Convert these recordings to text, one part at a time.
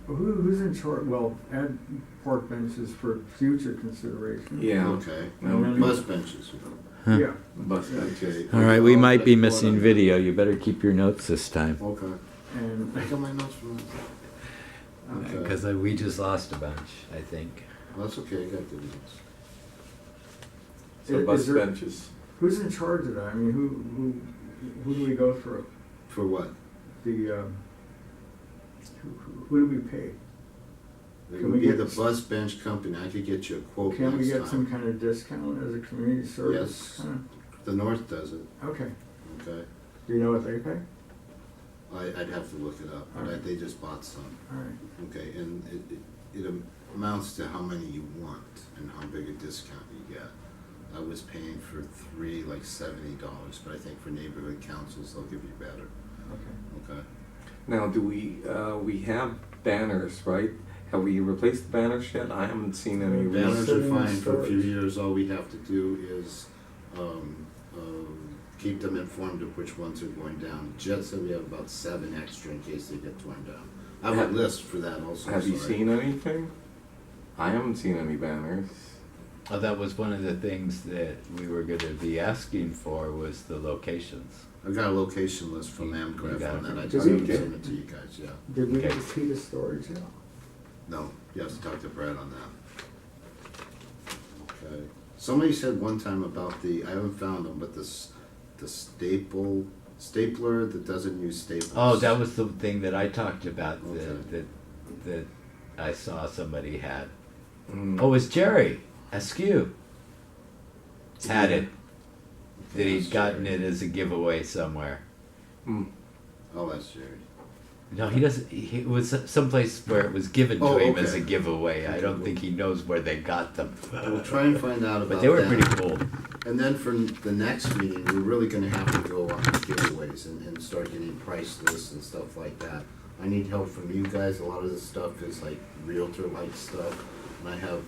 Who's in charge? Well, add park benches for future consideration. Yeah. Okay, And then- bus benches. Huh. Yeah. Bus Okay. All right, we might be missing Hold on. video. You better keep your notes this time. Okay. And I got my notes from that. Okay. Because we just lost a bunch, I think. Well, that's okay, I got the notes. So Is bus there- benches. who's in charge of that? I mean, who do we go through? For what? The, who do we pay? It Can would we be get- the bus bench company. I could get you a quote Can we next get some time. kind of discount as a community service? Yes. Kinda? The North does it, Okay. okay? Do you know what they pay? I'd have to look it up, but Alright. they just bought some. All right. Okay, and it amounts to how many you want and how big a discount you get. I was paying for 3, like $70, but I think for neighborhood councils, they'll give you better, Okay. okay? Now, do we have banners, right? Have we replaced the banners yet? I haven't seen any. Banners are Sitting in fine for a few storage. years. All we have to do is keep them informed of which ones are going down. Just so we have about 7 extra in case they get torn down. I have a list for that also. Have you sorry. seen anything? I haven't seen any banners. Oh, that was one of the things that we were going to be asking for was the locations. I got a location list from You Amgraph got on it. that. I Did just we haven't get- sent it to you guys, yeah. Did we Okay. get the Peter storage yet? No, you have to talk to Brad on that. Okay. Somebody said one time about I haven't found them, but the stapler that doesn't use staples. Oh, that was the thing that I talked about Okay. that I saw somebody had. Mm. Oh, it was Jerry Askew had it. That he'd That's gotten Jerry. it as a giveaway somewhere. Mm. Oh, that's Jerry. No, he doesn't. It was someplace where it was given to Oh, him as a okay. giveaway. I Okay, don't well- think he knows where they got them. We'll try and find out about But they were that. pretty cool. And then for the next meeting, we're really gonna have to go on giveaways and start getting price lists and stuff like that. I need help from you guys. A lot of this stuff is like realtor-like stuff. And I have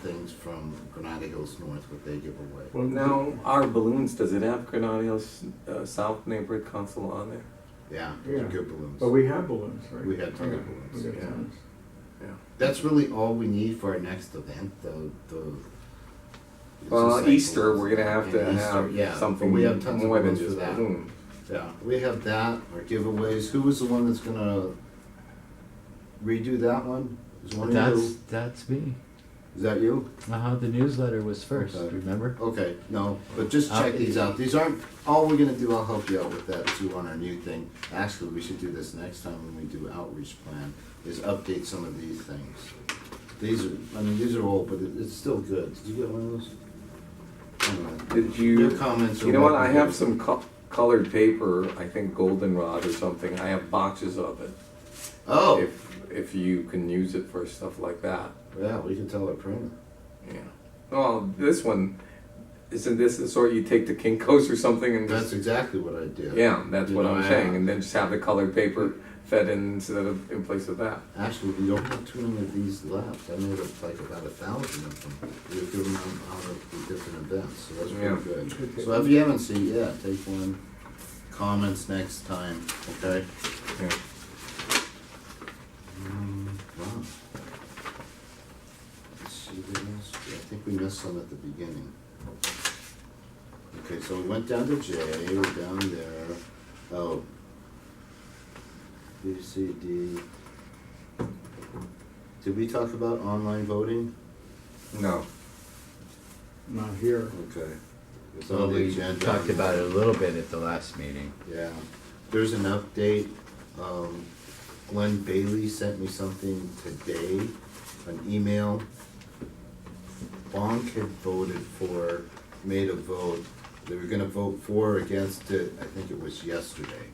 things from Granada Hills North, what they give away. Well, Now, our balloons, does it have Granada Hills South Neighborhood Council on there? Yeah, those are Yeah. good balloons. But we have balloons, right? We have tons of Okay. balloons, We got yeah. tons. Yeah. That's really all we need for our next event, it's Well, just like Easter, balloons. we're gonna have to And Easter, have yeah, but something we have tons of more than balloons for just that. balloons. Yeah, we have that, our giveaways. Who was the one that's gonna redo that one? Is one of you? That's me. Is that you? The newsletter was first. Okay. Remember? Okay, no, but just check these out. These aren't, all we're gonna do, I'll help you out with that too on our new thing. Actually, we should do this next time when we do outreach plan, is update some of these things. These are, I mean, these are old, but it's still good. Did you get one of those? I don't know. Did you? Your comments are. You know what? welcome. I have some colored paper. I think goldenrod or something. I have boxes of it. Oh, If you can use it for stuff like that. yeah, we can tell our printer. Yeah. Well, this one isn't this the sort you take to Kinko's or something and That's just exactly what I did. yeah, that's You what know, I'm saying, and then just have the colored paper fed in instead of in place of that. Actually, we don't have too many of these left. I made like about 1,000 of them. We've given them out of the different events, so that's Yeah. pretty good. So if you haven't seen, yeah, take one. Comments next time, okay? Yeah. Wow. Let's see what else. I think we missed some at the beginning. Okay, so we went down to J, we're down there. Oh. B, C, D. Did we talk about online voting? No. Not here. Okay. It's Well, on the we agenda. talked about it a little bit at the last meeting. Yeah. There's an update. Glenn Bailey sent me something today, an email. Bonk had made a vote. They were gonna vote for or against it, I think it was yesterday.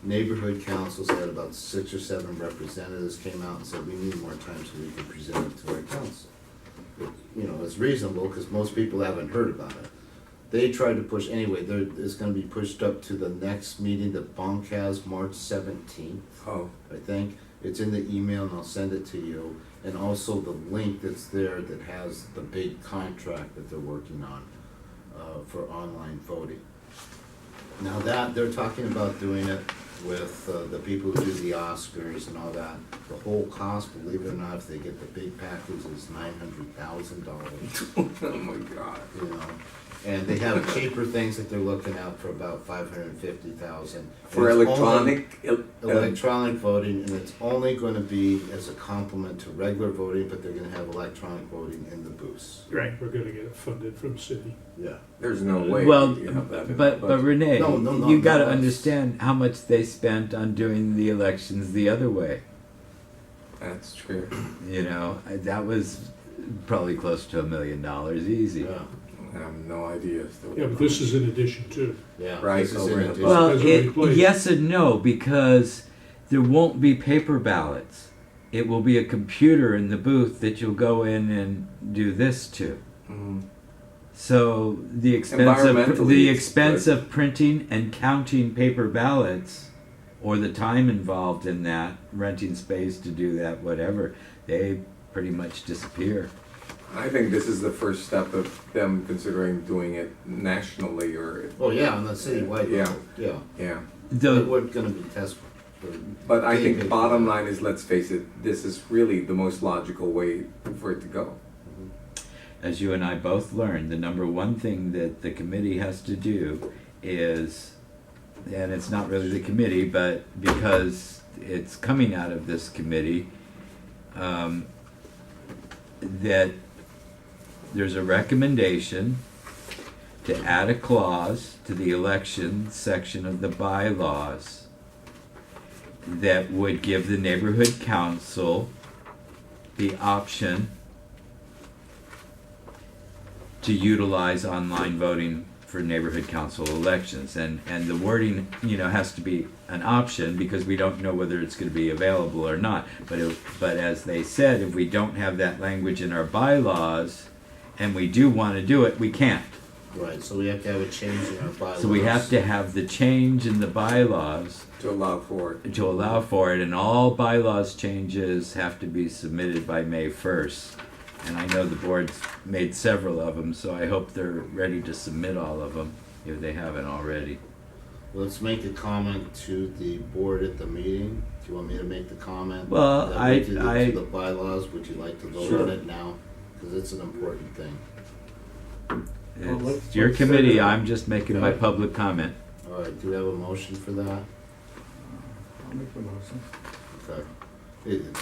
Neighborhood councils had about 6 or 7 representatives came out and said, we need more time so we can present it to our council. You know, it's reasonable, because most people haven't heard about it. They tried to push, anyway, it's gonna be pushed up to the next meeting that Bonk has, March 17th. Oh. I think. It's in the email and I'll send it to you. And also the link that's there that has the big contract that they're working on for online voting. Now that, they're talking about doing it with the people who do the Oscars and all that. The whole cost, believe it or not, if they get the big package, is $900,000. Oh my God. You know, and they have cheaper things that they're looking at for about $550,000 For electronic, electronic voting, and it's only going to be as a complement to regular voting, but they're going to have electronic voting in the booths. Right, we're gonna get it funded from the city. Yeah. there's no way Well, you have that in the but budget. Renee, No, you got to no. understand how much they spent on doing the elections the other way. That's true. You know, that was probably close to $1 million easy. Yeah. I have no idea. Yeah, but this is in addition to. Yeah. Right, This is so in we're in a- addition. Well, As a replace. yes and no, because there won't be paper ballots. It will be a computer in the booth that you'll go in and do this to. Mhm. So the expense Environmentally, it's of printing and counting paper ballots, or the time involved in that, renting space to do that, whatever, they pretty much disappear. I think this is the first step of them considering doing it nationally or, Oh, yeah, on the citywide Yeah. level, yeah. yeah. We're gonna be test. But I think the Getting bottom paper. line is, let's face it, this is really the most logical way for it to go. As you and I both learned, the number one thing that the committee has to do is, and it's not really the committee, but because it's coming out of this committee, that there's a recommendation to add a clause to the election section of the bylaws that would give the neighborhood council the option to utilize online voting for neighborhood council elections. And the wording, has to be an option because we don't know whether it's going to be available or not. But as they said, if we don't have that language in our bylaws and we do want to do it, we can't. Right, so we have to have a change in our bylaws. So we have to have the change in the bylaws To allow for it. to allow for it, and all bylaws changes have to be submitted by May 1st. And I know the board's made several of them, so I hope they're ready to submit all of them if they haven't already. Let's make a comment to the board at the meeting. Do you want me to make the comment? Well, that I- we did I- to the bylaws, would you like to vote Sure. on it now? Because it's an important thing. Well, It's let's- your let's set committee, it up. I'm just making my public comment. All right, do we have a motion for that? I'll make the motion. Okay.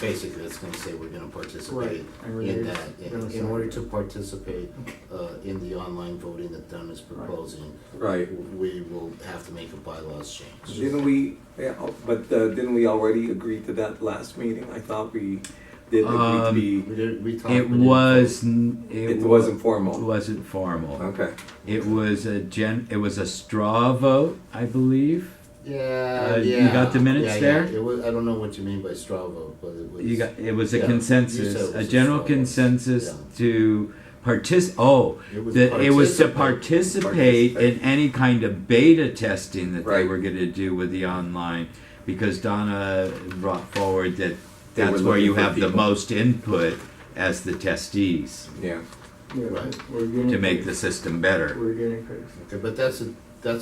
Basically, it's gonna say we're gonna participate Right, and in Renee's that. gonna In sign order it. to participate in the online voting that Dunn is proposing, Right. we will have to make a bylaws change. Didn't we, didn't we already agree to that last meeting? I thought we did agree to We talked. It we didn't was, vote. it wasn't It formal. wasn't formal. Okay. It was a straw vote, I believe. Yeah, You yeah. got the minutes Yeah, there? It was, I don't know what you mean by straw vote, but it was. It was a Yeah, you said consensus, it was a a general straw vote. consensus Yeah. to it was to participate in any kind of beta testing that they Right. were gonna do with the online, because Donna brought forward that They were that's where looking you for have the people. most input as the testees Yeah. Yeah, Right. we're guinea to make the pigs. system better. We're guinea pigs. Okay, but that's a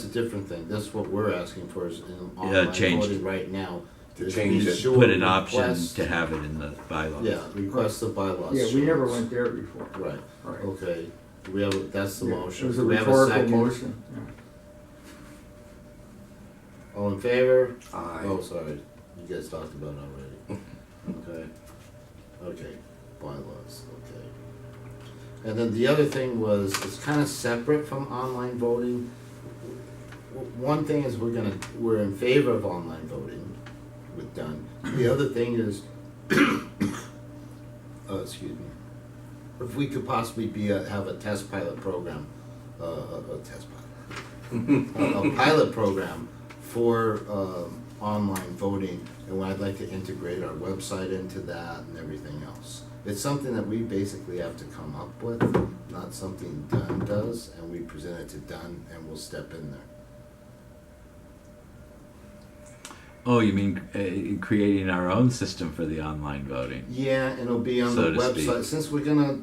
different thing. That's what we're asking for is in online changed. voting right now. To is change be it. sure Put an option request- to have it in the bylaws. Yeah, request the bylaws. Yeah, we never change. went there before. Right, Right. okay. Do we have, that's the Yeah, motion. It was a Do we have rhetorical second? motion, yeah. All in favor? Aye. Oh, sorry, you guys talked about it already. Okay, okay, bylaws, okay. And then the other thing was, it's kind of separate from online voting. One thing is we're in favor of online voting with Dunn. The other thing is, excuse me, if we could possibly have a test pilot program, a pilot program for online voting, and I'd like to integrate our website into that and everything else. It's something that we basically have to come up with, not something Dunn does, and we present it to Dunn and we'll step in there. Oh, you mean creating our own system for the online voting? Yeah, and it'll be on So the to speak. website, since we're gonna,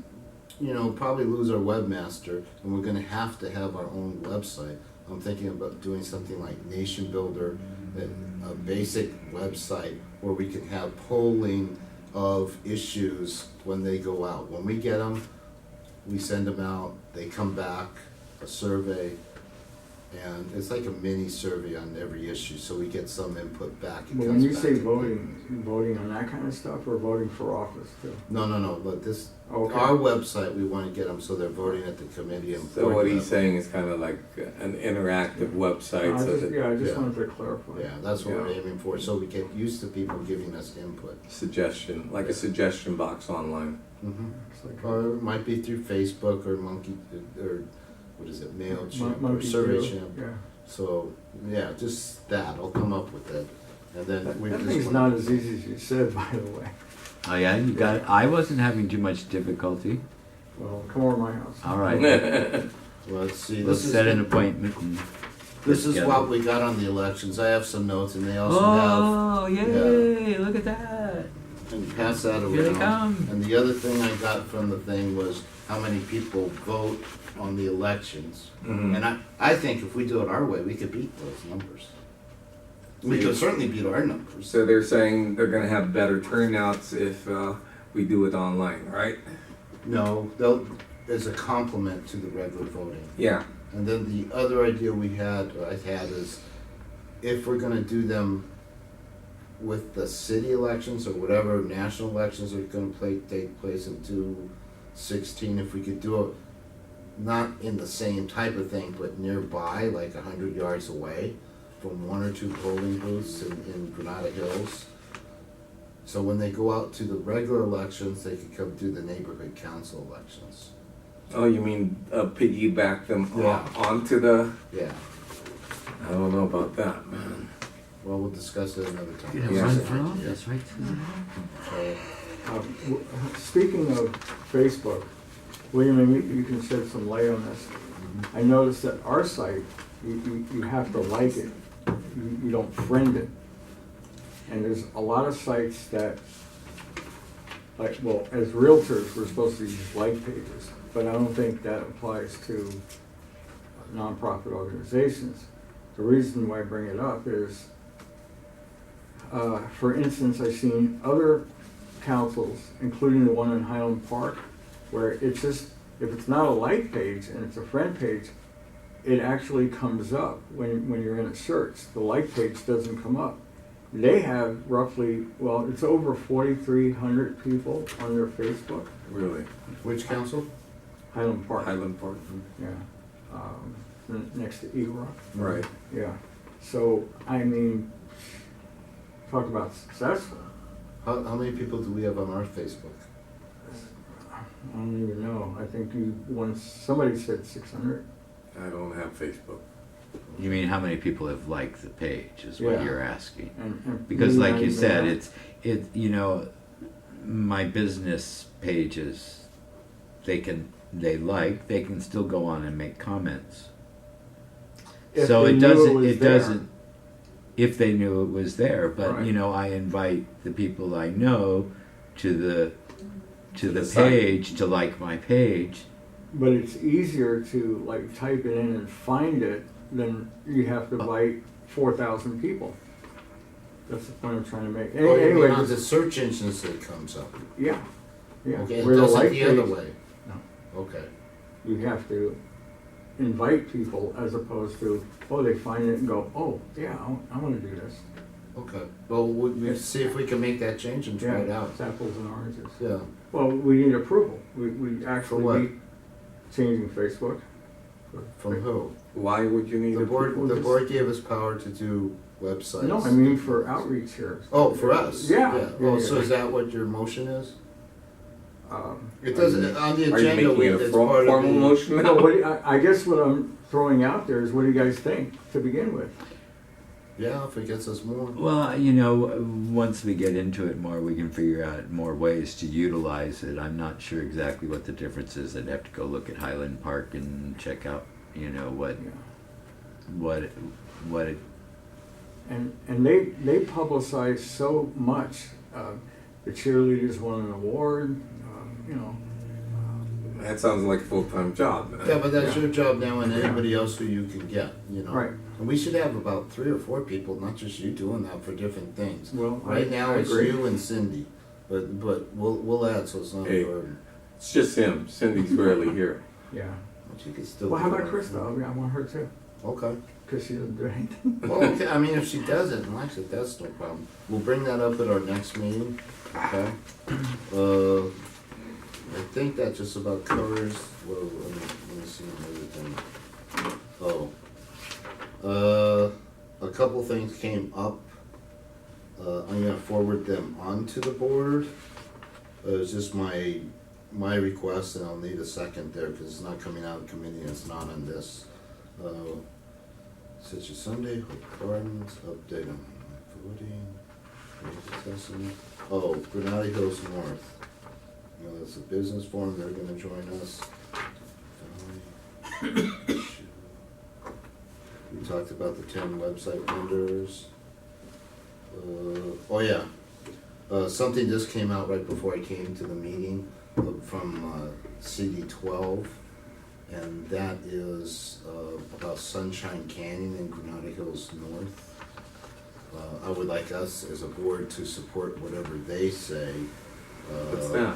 probably lose our webmaster, and we're gonna have to have our own website. I'm thinking about doing something like Nation Builder, a basic website where we can have polling of issues when they go out. When we get them, we send them out, they come back, a survey, and it's like a mini survey on every issue, so we get some input back. It But when comes you back say to- voting on that kind of stuff, or voting for office too? No, but this, Okay. our website, we wanna get them so they're voting at the committee and. So what board he's level. saying is kind of like an interactive website, so that I just Yeah. wanted to clarify. Yeah, that's what we're Yeah. aiming for, so we get used to people giving us input. suggestion, like a suggestion box online. It's like Or it might be through Facebook or Monkey, or what is it, MailChimp or Monkey SurveyChimp. Yeah. So, yeah, just that, I'll come up with it. And then we That just. thing's not as easy as you said, by the way. Oh yeah, you got it. I wasn't having too much difficulty. Well, come over to my house. All right, Let's see, let's this is, set an appointment. And this is get what together. we got on the elections. I have some notes and they also have, Oh yay! Look at that. and pass that around. Here they come. And the other thing I got from the thing was how many people vote on the elections. Mhm. And I think if we do it our way, we could beat those numbers. We could certainly beat our numbers. So they're saying they're gonna have better turnouts if we do it online, right? No, as a complement to the regular voting. Yeah. And then the other idea we had, or I had, is if we're gonna do them with the city elections or whatever national elections are gonna take place in 2016, if we could do it not in the same type of thing, but nearby, like 100 yards away from one or two polling booths in Granada Hills. So when they go out to the regular elections, they could come do the neighborhood council elections. Oh, you mean piggyback them Yeah. onto the? Yeah, I don't know about that, man. well, we'll discuss it another time. Yeah, Yeah. run for office, right? So, Speaking of Facebook, William, maybe you can shed some light on this. I noticed that our site, you have to like it. You don't friend it. And there's a lot of sites that, like, well, as realtors, we're supposed to use like pages, but I don't think that applies to nonprofit organizations. The reason why I bring it up is, for instance, I've seen other councils, including the one in Highland Park, where it's just, if it's not a like page and it's a friend page, it actually comes up when you're in a search. The like page doesn't come up. They have roughly, well, it's over 4,300 people on their Facebook, Really? which council? Highland Park. Highland Park. Yeah, next to E-Rock. Right. Yeah, so, I mean, talk about successful. How many people do we have on our Facebook? I don't even know. I think somebody said 600. I don't have Facebook. You mean how many people have liked the page is what Yeah. you're asking? And Because maybe like not you even said, that. you know, my business pages, they can still go on and make comments. If So they it knew doesn't, was it there. doesn't, if they knew it was there, but Right. you know, I invite the people I know to the the site. page, to like my page. But it's easier to like type it in and find it than you have to invite 4,000 people. That's the point I'm trying to make. Oh, you mean Anyway, on the search engines that comes up? yeah, yeah. Okay, it Where the doesn't like the other page- way? No. Okay. You have to invite people as opposed to, oh, they find it and go, oh, yeah, I want to do this. Okay, well, we see if we can make that change and try it Yeah, out. it's apples and oranges. Yeah, Well, we need approval. We actually what? need changing Facebook. from who? Why would you need The board, Well, the just- board gave us power to do websites. No, I mean for outreach here. Oh, for us? Yeah. Oh, yeah, so yeah. is that what your motion is? Um, It doesn't, on the Are you agenda, making it a it's part of formal the. motion No, now? I guess what I'm throwing out there is, what do you guys think to begin with? Yeah, if it gets us more. Well, you know, once we get into it more, we can figure out more ways to utilize it. I'm not sure exactly what the difference is. I'd have to go look at Highland Park and check out, you know, what it. And they publicize so much. The cheerleaders won an award. That sounds like a full-time job. Yeah, but that's your job now and anybody else who you can get, you know? Right. And we should have about 3 or 4 people, not just you doing that for different things. Well, Right now, I it's agree. you and Cindy, but we'll add, so it's not a Hey. burden. It's just him. Cindy's rarely here. Yeah. But you could still. Well, how do about it. Krista? I want her too, Okay. because she doesn't do anything. Well, okay, I mean, if she does it, well, actually, that's no problem. We'll bring that up at our next meeting, okay? I think that just about covers, well, let me see another thing. A couple things came up. I'm gonna forward them on to the board. It's just my request, and I'll need a second there, because it's not coming out of committee, and it's not on this. Such a Sunday, Hope Gardens, update on voting, discussing, Granada Hills North. You know, that's a business forum, they're gonna join us. We talked about the 10 website vendors. Something just came out right before I came to the meeting from CD 12. And that is about Sunshine Canyon in Granada Hills North. I would like us as a board to support whatever they say. What's that?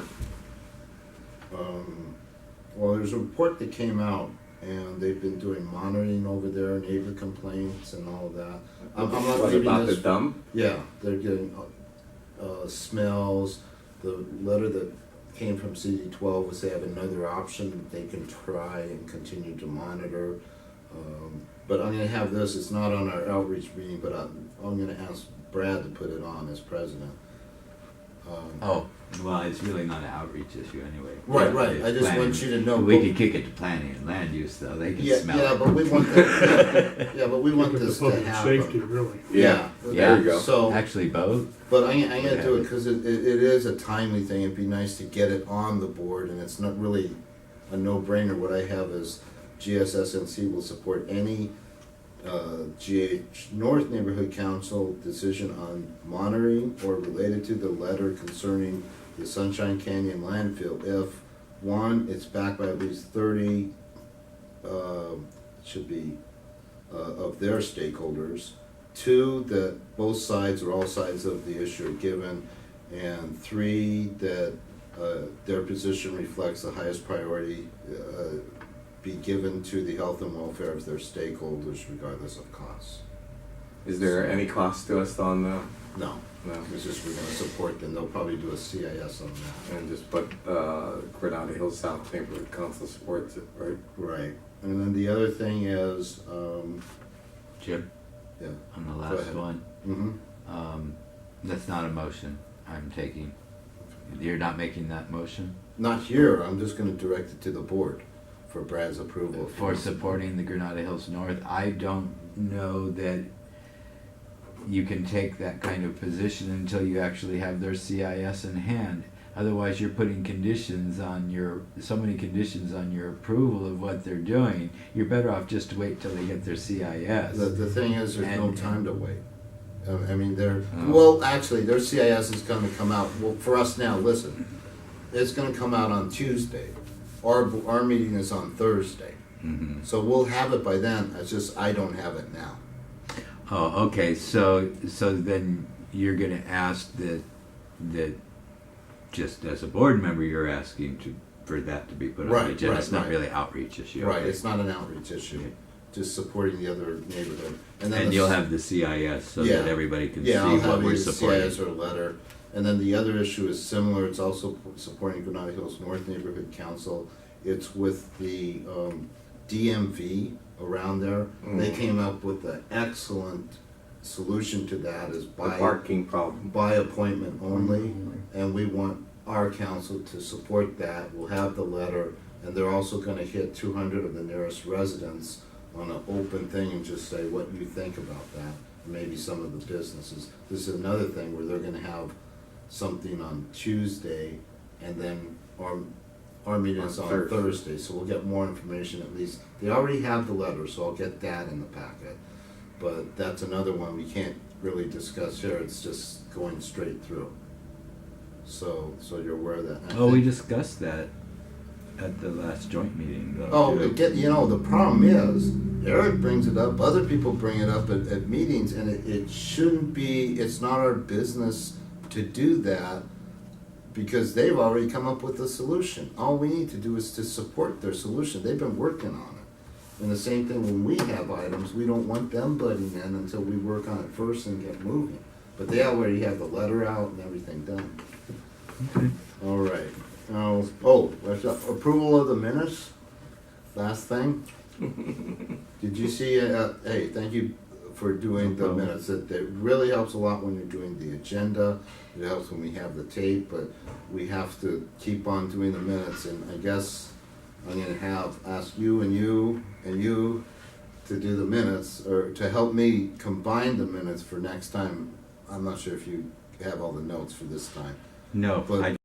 Well, there's a report that came out, and they've been doing monitoring over there, neighbor complaints and all of that. I'm not What reading about this. the dump? Yeah, they're getting smells. The letter that came from CD 12 was they have another option that they can try and continue to monitor. But I'm gonna have this, it's not on our outreach meeting, but I'm gonna ask Brad to put it on as president. Oh, well, it's really not an outreach issue anyway. Right, It's I just planning. want you to know. We could kick it to planning and land use, though, they can smell it. Yeah, but we want that, yeah, but we want Look at this the to public safety, happen. really. Yeah. There you go. So, Actually, both. but I'm gonna do it because it is a timely thing. It'd be nice to get it on the board, and it's not really a no-brainer. What I have is GSSNC will support any GH North Neighborhood Council decision on monitoring or related to the letter concerning the Sunshine Canyon landfill if, one, it's backed by at least 30, should be, of their stakeholders. 2, that both sides or all sides of the issue are given. And 3, that their position reflects the highest priority be given to the health and welfare of their stakeholders regardless of costs. Is there any cost to us on the, No, no, it's just we're gonna support them. They'll probably do a CIS on that. and just put Granada Hills South Neighborhood Council supports it, right? Right. And then the other thing is, Jim, yeah. on the Go last ahead. one, Mm-hmm. that's not a motion I'm taking. You're not making that motion? Not here, I'm just gonna direct it to the board for Brad's approval. For supporting the Granada Hills North, I don't know that you can take that kind of position until you actually have their CIS in hand. Otherwise, you're putting conditions on so many conditions on your approval of what they're doing. You're better off just to wait till they get their CIS. The thing is, there's no And- time to wait. I mean, they're, Oh. well, actually, their CIS is gonna come out, well, for us now, listen, it's gonna come out on Tuesday. Our meeting is on Thursday. Mhm. So we'll have it by then, it's just I don't have it now. Oh, okay, so then you're gonna ask that just as a board member, you're asking for that to be put on the Right, agenda. right, It's not right. really outreach issue. Right, okay. it's not an outreach issue, Okay. just supporting the other neighborhood. Then And the you'll s- have the CIS so Yeah. that everybody can see Yeah, I'll what have we're either supporting. CIS or a letter. And then the other issue is similar, it's also supporting Granada Hills North Neighborhood Council. It's with the DMV around there. They came up with an excellent solution to that is The parking problem. by appointment only. And we want our council to support that. We'll have the letter, and they're also gonna hit 200 of the nearest residents on an open thing and just say what you think about that, and maybe some of the businesses. This is another thing where they're gonna have something on Tuesday, and then our meeting is On on Thursday. Thursday, so we'll get more information at least. They already have the letter, so I'll get that in the packet. But that's another one we can't really discuss here, it's just going straight through. So you're aware of that. I Oh, we think- discussed that. at the last joint meeting though. Oh, too. the problem is, Eric brings it up, other people bring it up at meetings, and it shouldn't be, it's not our business to do that, because they've already come up with a solution. All we need to do is to support their solution. They've been working on it. And the same thing when we have items, we don't want them butting in until we work on it first and get moving. But they already have the letter out and everything done. Okay. All right. Now, what's up? Approval of the minutes? Last thing? Did you see, hey, thank you for doing the minutes. It really helps a lot when you're doing the agenda. It helps when we have the tape, but we have to keep on doing the minutes. And I guess I'm gonna ask you and you to do the minutes, or to help me combine the minutes for next time. I'm not sure if you have all the notes for this time. No, But- I